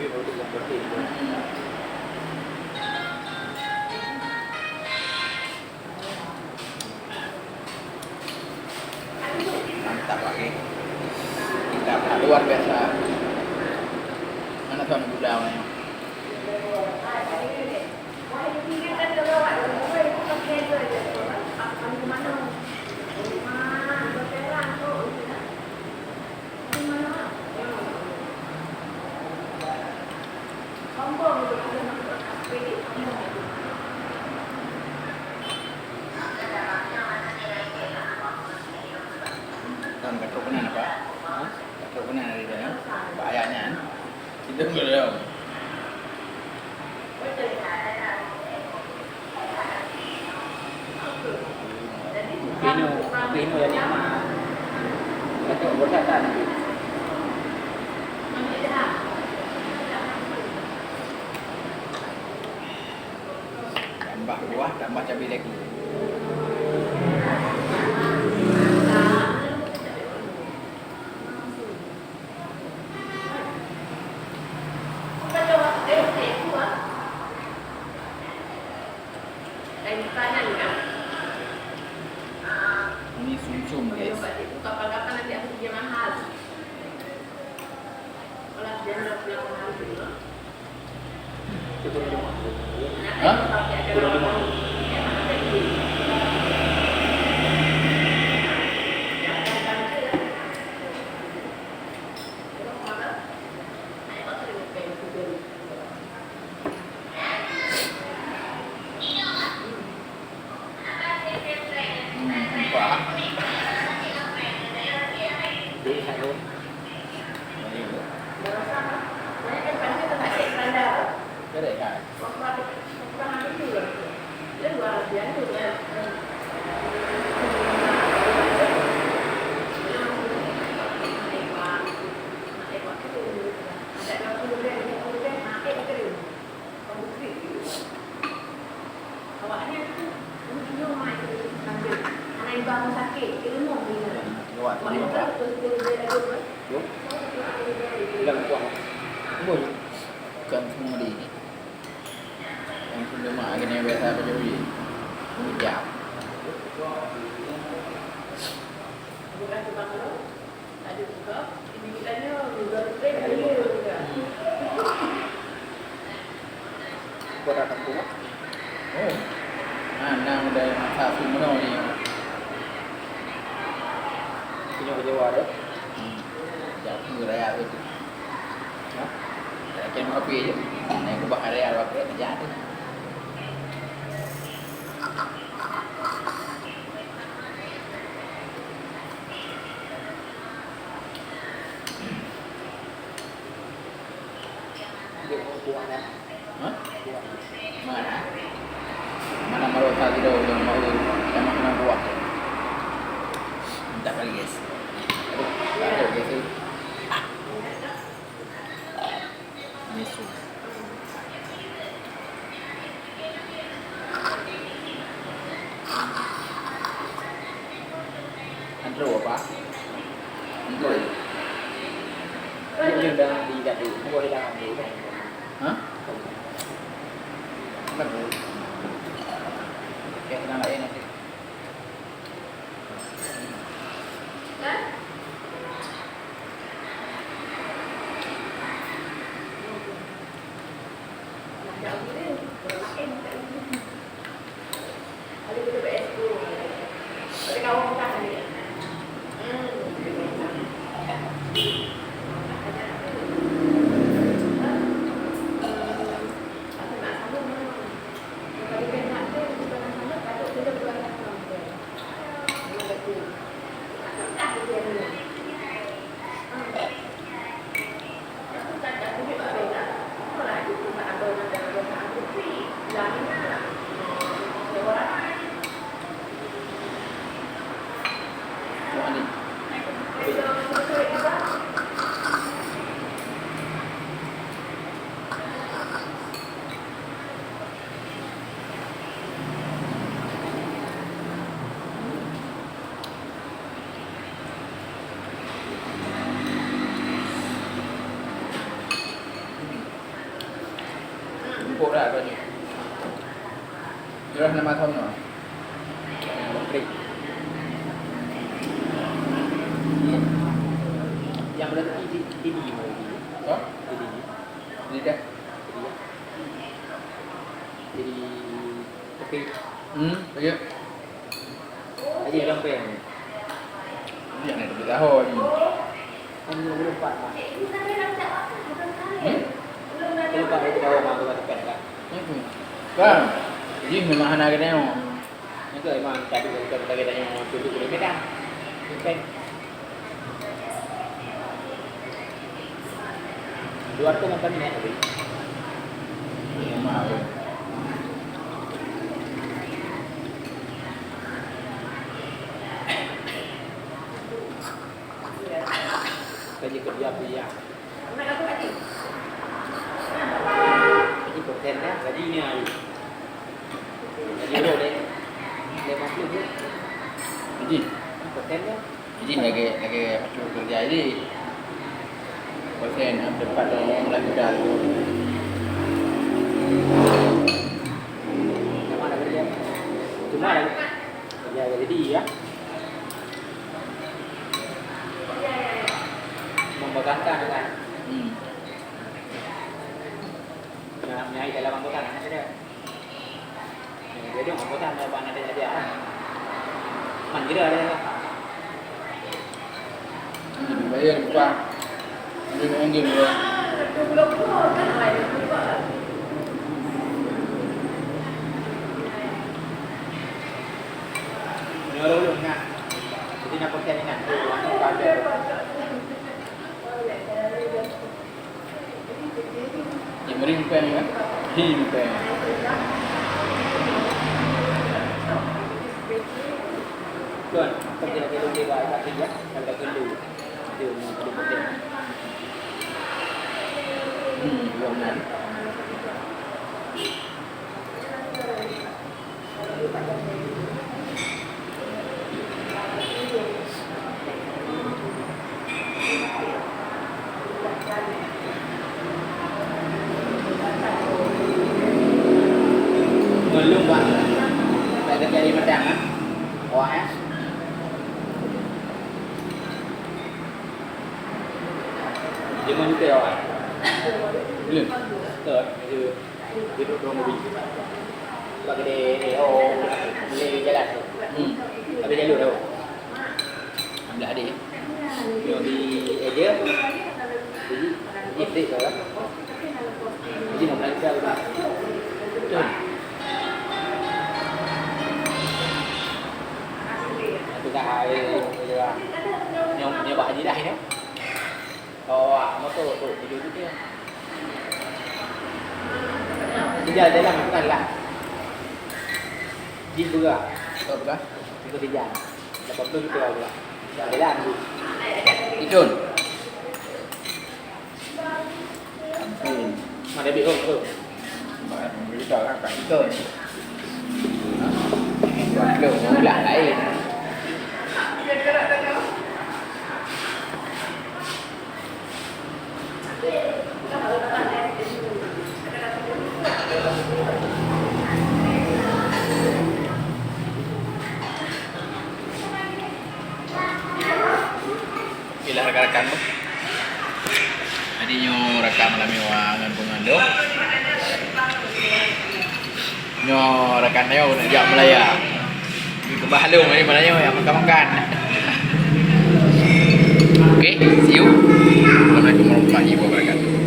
Mantap lagi. Kita luar biasa. Mana tuan budawanya? Tuan ketuk benar apa? Ketuk benar dari dalam. Bahayanya. Itu belum. Pino yang lama. Ketuk berkatan. Tambah buah, tambah cabai lagi. Ini sum-sum guys. Kapan-kapan nanti aku dia mahal. Kalau dia bilang mahal dulu. Hah? Pak. Jadi saya Cái này hả? Bangun sakit, dia lemah bila. Buat ini apa? Đúng. Lần quăng. Đúng rồi. Cần semua di ini. Yang sudah mak ini biasa apa jadi? Ini jam. Bukan tukang lo, ada buka. Ini kitanya udah trade dia. Buat datang rumah. Oh. Nah, udah masak semua ni. Punya kerja wadah. Jauh raya itu. Jangan kopi aja. Nah, aku bakar raya pakai jadi. Dia mau buang ya. Hah? Mana? Mana malu tadi dulu yang mau kena buat. Minta kali guys. Aduh, gitu. Ini su. Antro apa? Antro. Nhưng đang đi đặt đủ, không có đi làm đủ này. Hah? Baru. Kayak kenal lain nanti. Kan? Jauh ni, bermain tak ini. Ada kita BS tu. Ada kawan kita ni. dah nama tahun no. Menteri. Yang berada di TD mau di. Oh, TD. ini dah. Jadi oke. Baik. Aja bilang pen. Yang ni 2 tahun. Kan 24 mah. Bukan dia nak cakap apa, bukan saya. Hmm? Belum ada. Kalau Pak itu bawa mahu kata pen kan. Itu. Kan. Jadi memang anak kena oh. Itu memang tadi kita kita yang mau duduk di Medan. Pen. Luar tu nonton ni tapi. Memang. Kerja kerja dia. Nak apa lagi? Gaji persennya, gajinya. Gaji dulu deh. 50 je. Jadi, Persennya. jadi lagi macam kerja ini. Persen tempat orang lagi dah. Yang mana kerja? Cuma ada kerja gaji dia. Membanggakan kan. Nyai dalam angkutan ada dia. Jadi angkutan ada banyak ada dia. Man kira ada. Jadi bayar lupa. Ini enggak dia. Belum pun kan lain juga. Nyuruh lu nak. Jadi nak persen ni nak. Pada Mering pen kan? Him pen. tuan kerja di rumah dia tak kerja, kalau kerja dia mau kerja persen. Belum nak. Belum bang. Tak kerja di Padang kan? OAS. Dia mau juga OAS. Belum. Betul. Dia duduk dalam mobil. Bagi dia boleh jalan tu. Tapi jalur tu. Ambil adik. Dia di aja. Jadi istri tu lah. Jadi nak belajar tu. Betul. Itu dah hari dia lah. Dia buat haji dah ni. Bawa motor tu tidur tu dia. Dia jalan bukan lah. Jeep juga. Betul kan? Itu dia jalan. Lepas tu kita pula. Jalan tu. Ikut. Amin. Mana lebih tu. Berita kan kat ikut. Belum pula lain. Inilah rakan-rakan tu. Jadi nyo rakam malam mewah dengan pengando. Nyo rakan dia nak jak Melaya. Pergi ke Bahalung ni maknanya yang makan-makan. Okay, see you. Assalamualaikum warahmatullahi wabarakatuh.